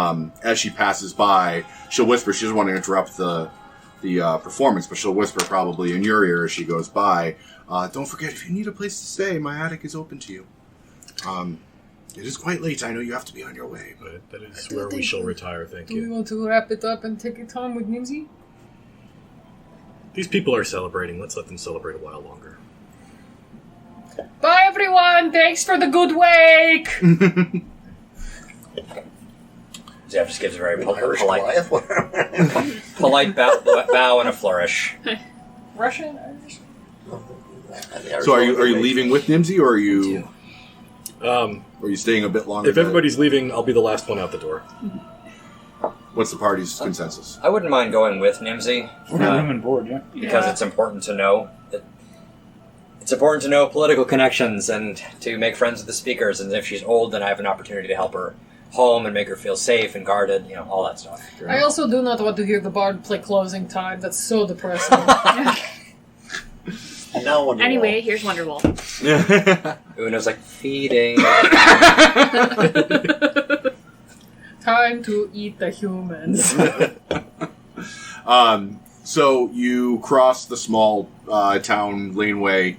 as she passes by, she'll whisper. She doesn't want to interrupt the performance, but she'll whisper probably in your ear as she goes by. Don't forget, if you need a place to stay, my attic is open to you. It is quite late. I know you have to be on your way, but That is where we shall retire, thank Do we you. want to wrap it up and take it home with Nimsy? These people are celebrating. Let's let them celebrate a while longer. Bye, everyone. Thanks for the good wake. Jeff just gives a very Irish polite Goliath. bow and a flourish. Russian, Irish. so are you leaving with Nimsy, or are you Um, staying a bit longer? if everybody's leaving, I'll be the last one out the door. What's the party's consensus? I wouldn't mind going with Nimsy. We're not room and board, yeah. Because Yeah. it's important to know that It's important to know political connections and to make friends with the speakers. And if she's old, then I have an opportunity to help her home and make her feel safe and guarded. You know, all that stuff. I also do not want to hear the bard play closing time. That's so depressing. Now Wonderwall. Anyway, here's Wonderwall. Uno's like, feeding. Time to eat the humans. So you cross the small town laneway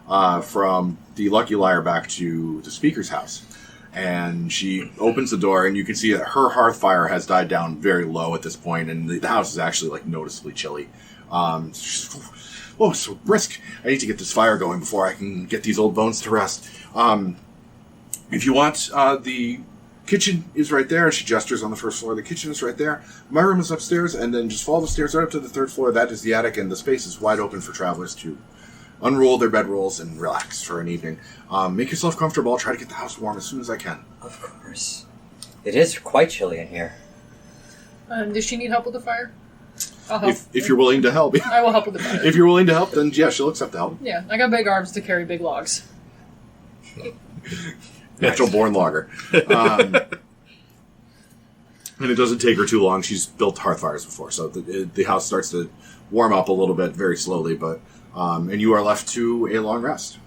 from the Lucky Liar back to the speaker's house. And she opens the door, and you can see that her hearth fire has died down very low at this point, and the house is actually like noticeably chilly. She's, oh, it's so brisk. I need to get this fire going before I can get these old bones to rest. If you want, the kitchen is right there. She gestures on the first floor. The kitchen is right there. My room is upstairs, and then just follow the stairs right up to the third floor. That is the attic, and the space is wide open for travelers to unroll their bedrolls and relax for an evening. Make yourself comfortable. I'll try to get the house warm as soon as I can. Of course. It is quite chilly in here. Does she need help with the fire? I'll help. If you're willing to help. I will help with the fire. If you're willing to help, then yeah, she'll accept the help. Yeah, I got big arms to carry big logs. Natural born logger. And it doesn't take her too long. She's built hearth fires before, so the house starts to warm up a little bit very slowly, but and you are left to a long rest.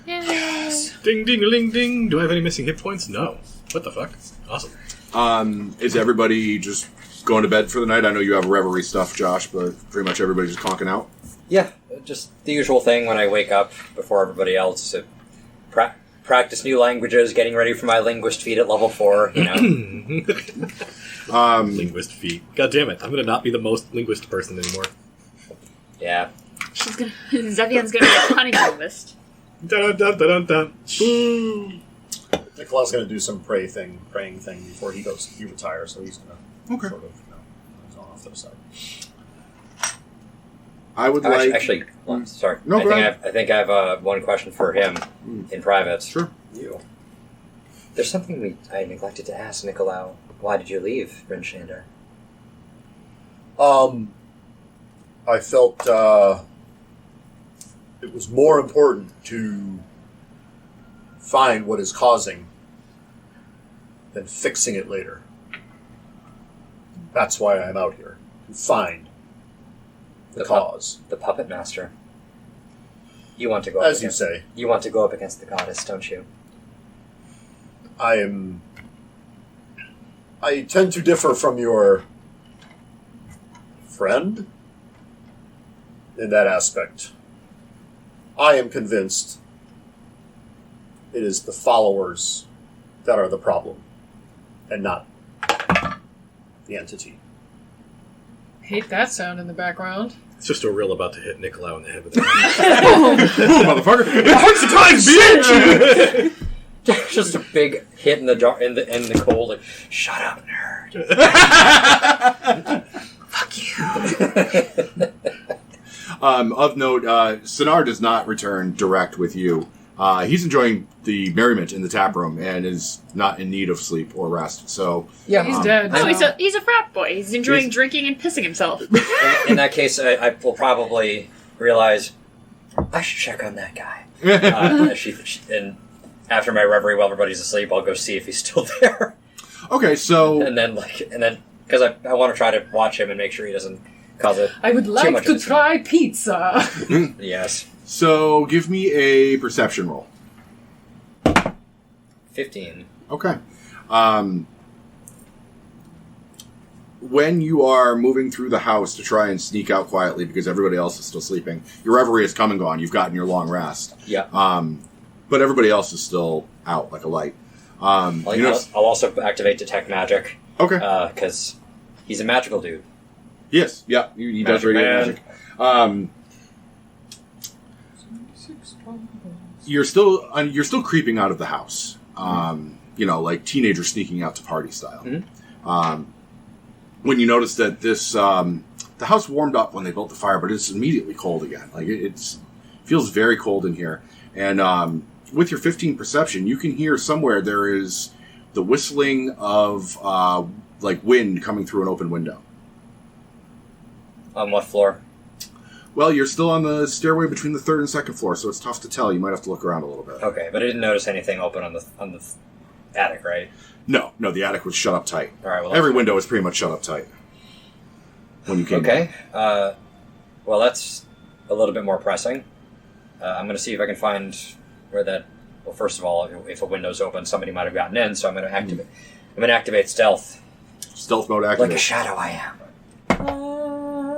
Yes. Ding, ding, ling, ding. Do I have any missing hit points? No. What the fuck? Awesome. Is everybody just going to bed for the night? I know you have revelry stuff, Josh, but pretty much everybody's just conking out. Yeah, just the usual thing when I wake up before everybody else. To practice new languages, getting ready for my linguist feat at level 4, you know. Linguist feat. God damn it. I'm going to not be the most linguist person anymore. Yeah. Zevian's gonna be a cunning linguist. Dun, dun, dun, dun, dun. Boo! Nikolai's going to do some praying thing before he retires, so he's going to sort of, he's on off to the side. I would like... Actually, sorry. No, go ahead. I think I have one question for him in private. Sure. You. There's something I neglected to ask, Nicolau. Why did you leave Bryn Shander? I felt it was more important to find what is causing than fixing it later. That's why I'm out here, to find the cause. The puppet master. You want to go As you say. You want to go up against the goddess, don't you? I tend to differ from your friend in that aspect. I am convinced it is the followers that are the problem, and not the entity. Hate that sound in the background. It's just a real about to hit Nicolau in the head with a Motherfucker! surprise, bitch! Just a big hit in the cold, like, shut up, nerd. Fuck you. Of note, Sinar does not return direct with you. He's enjoying the merriment in the tap room and is not in need of sleep or rest. So Yeah, He's dead. No, so- he's a frat boy. He's enjoying drinking and pissing himself. in that case, I will probably realize I should check on that guy. And after my reverie, while everybody's asleep, I'll go see if he's still there. okay, so and then because I want to try to watch him and make sure he doesn't cause it. I would Too like much to of a scene. try pizza. Yes, give me a perception roll. 15. Okay. When you are moving through the house to try and sneak out quietly because everybody else is still sleeping, your reverie has come and gone. You've gotten your long rest. Yeah. But everybody else is still out like a light. I'll also activate detect magic. Okay. Because he's a magical dude. Yes. Yeah. He does Magic radiate man. magic. You're still creeping out of the house. Like teenagers sneaking out to party style. Mm-hmm. When you notice that this, the house warmed up when they built the fire, but it's immediately cold again. Like it feels very cold in here. And with your 15 perception, you can hear somewhere there is the whistling of wind coming through an open window. On what floor? Well, you're still on the stairway between the third and second floor, so it's tough to tell. You might have to look around a little bit. Okay, but I didn't notice anything open on the attic, right? No, the attic was shut up tight. All right. Well, Every window was pretty much shut up tight when you came. Okay. Well, that's a little bit more pressing. I'm going to see if I can find where that. Well, first of all, if a window's open, somebody might have gotten in. So I'm going to activate. I'm going to activate stealth. Stealth mode activated. Like a shadow, I am.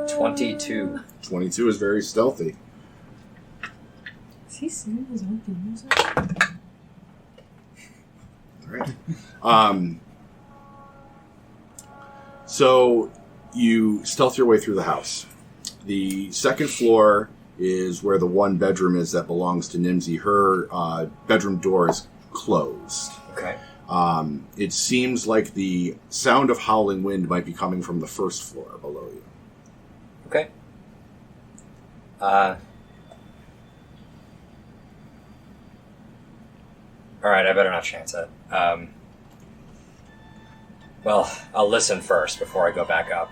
22. 22 is very stealthy. Is he singing his own theme music? All right. So you stealth your way through the house. The second floor is where the one bedroom is that belongs to Nimsy. Her bedroom door is closed. Okay. It seems like the sound of howling wind might be coming from the first floor below you. Okay. Alright, I better not chance it. Well, I'll listen first before I go back up.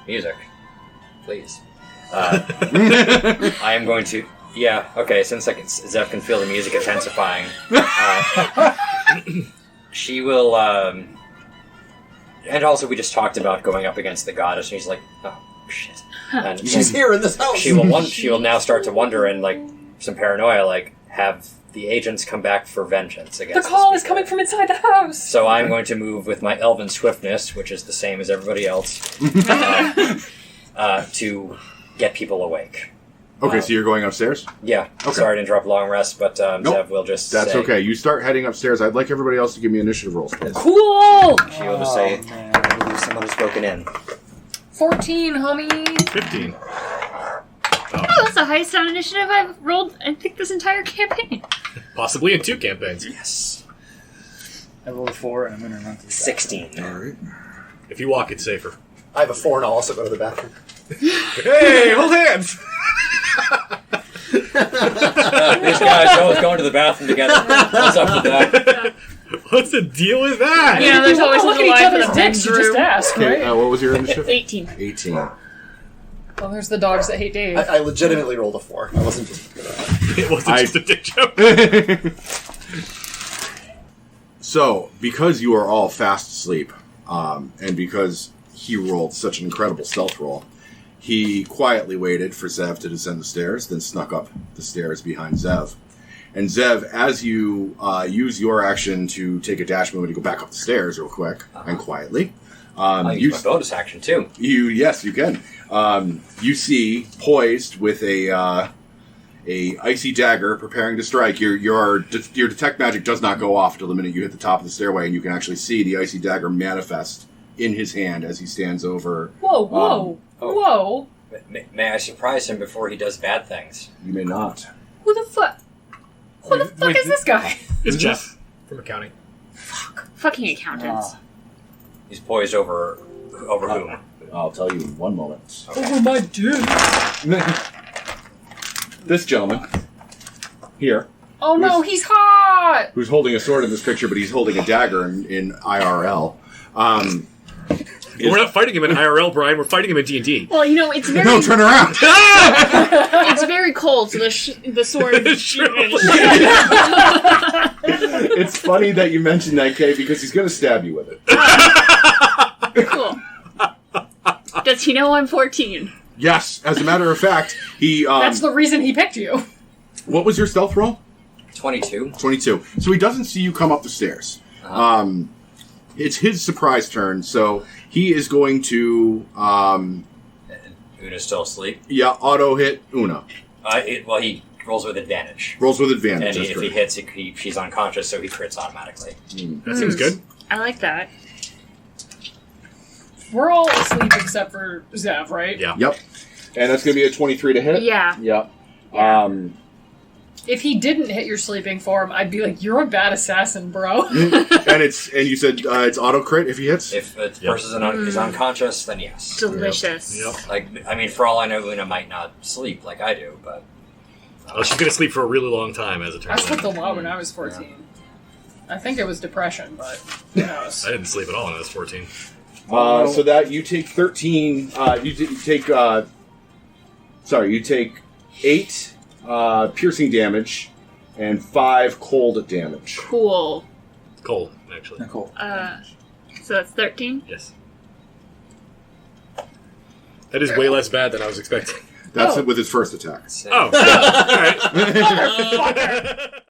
Music. Please. I am going to... Yeah, okay, since Zev can feel the music intensifying, she will... and also we just talked about going up against the goddess, and she's like, oh, shit. And She's here in this house. She will now start to wonder and, like, some paranoia, like, have the agents come back for vengeance The against call this is people. coming from inside the house! So I'm going to move with my elven swiftness, which is the same as everybody else, to get people awake. Okay, so you're going upstairs? Yeah. Okay. Sorry to interrupt long rest, but Nope. Zev will just That's say... okay. You start heading upstairs. I'd like everybody else to give me initiative rolls, please. Cool! She will just say, I believe someone has broken in. 14, homie! 15. Oh, that's the highest on initiative I've rolled, I think, this entire campaign. Possibly in 2 campaigns. Yes. I rolled a 4 and I'm going to run through 16. All right. If you walk, it's safer. I have a 4 and I'll also go to the bathroom. Hey, hold hands! These guys are always going to the bathroom together. What's up with that? What's the deal with that? Yeah, there's always Look a at each line for other's the dicks, men's you just room. ask, Okay, right? what was your initiative? 18. 18. Well, there's the dogs that hate Dave. I legitimately rolled a 4. I wasn't just... It wasn't just a dick joke. So, because you are all fast asleep, and because he rolled such an incredible stealth roll, he quietly waited for Zev to descend the stairs, then snuck up the stairs behind Zev. And Zev, as you use your action to take a dash move and go back up the stairs real quick and quietly, I'll use my bonus action, too. Yes, you can. You see, poised with a icy dagger, preparing to strike. Your detect magic does not go off until the minute you hit the top of the stairway, and you can actually see the icy dagger manifest in his hand as he stands over. Whoa. May I surprise him before he does bad things? You may not. Who the fuck? Who the fuck is this guy? It's Jeff from accounting. Fucking accountants. He's poised over whom? I'll tell you in one moment. Over my dude. This gentleman here, Oh no, he's hot! who's holding a sword in this picture, but he's holding a dagger in IRL. We're not fighting him in IRL, Brian. We're fighting him in D&D. Well, you know, it's very No, turn around! it's very cold, so the sword It's true. It's funny that you mentioned that, Kay, because he's going to stab you with it. cool. Does he know I'm 14? Yes, as a matter of fact, he... That's the reason he picked you. What was your stealth roll? 22. 22. So he doesn't see you come up the stairs. It's his surprise turn, so he is going to, Una's still asleep. auto hit Una. He rolls with advantage. Rolls with advantage. And That's if he correct. hits, she's unconscious, so he crits automatically. That seems good. I like that. We're all asleep except for Zev, right? Yeah. Yep. And that's going to be a 23 to hit? Yeah. Yep. Yeah. If he didn't hit your sleeping form, I'd be like, "You're a bad assassin, bro." And you said it's auto crit if he hits? If the person is unconscious, then yes. Delicious. Yep. Like, I mean, for all I know, Una might not sleep like I do, but... Oh, she's going to sleep for a really long time, as it I turns slept a out. lot when I was 14. I think it was depression, but who knows? I didn't sleep at all when I was 14. So that you take 13, you take Sorry, you take 8 piercing damage and 5 cold damage. Cool. Cold, actually. Cool. So that's 13. Yes. That is way less bad than I was expecting. That's it with his first attack. Oh, all right.